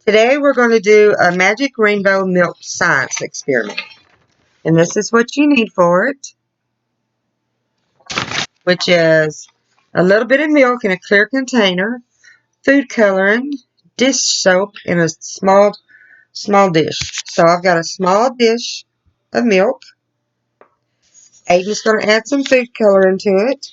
Today we're going to do a magic rainbow milk science experiment. And this is what you need for it, which is a little bit of milk in a clear container, food coloring, dish soap in a small dish. So I've got a small dish of milk. Aiden's going to add some food coloring to it.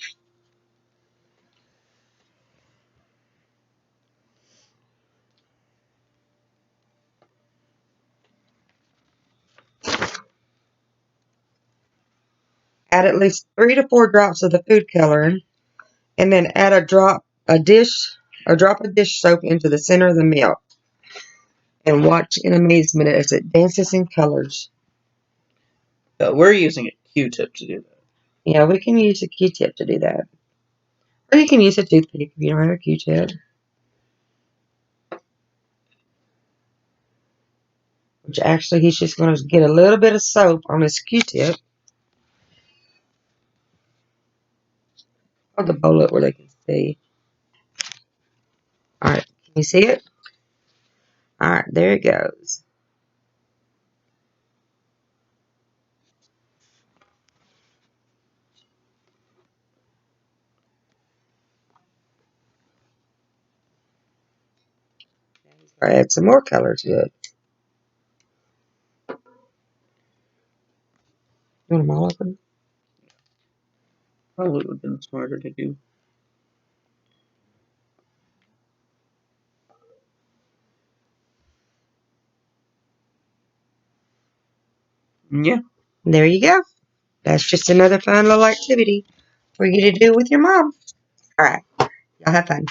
Add at least 3 to 4 drops of the food coloring, and then add a drop of dish soap into the center of the milk. And watch in amazement as it dances in colors. We're using a Q-tip to do that. Yeah, we can use a Q-tip to do that. Or you can use a toothpick if you don't have a Q-tip. Which actually he's just going to get a little bit of soap on his Q-tip. Hold the bowl up where they can see. Alright, can you see it? Alright, there it goes. I'll add some more color to it. You want them all open? Probably would have been smarter to do. Yeah. There you go. That's just another fun little activity for you to do with your mom. Alright, y'all have fun.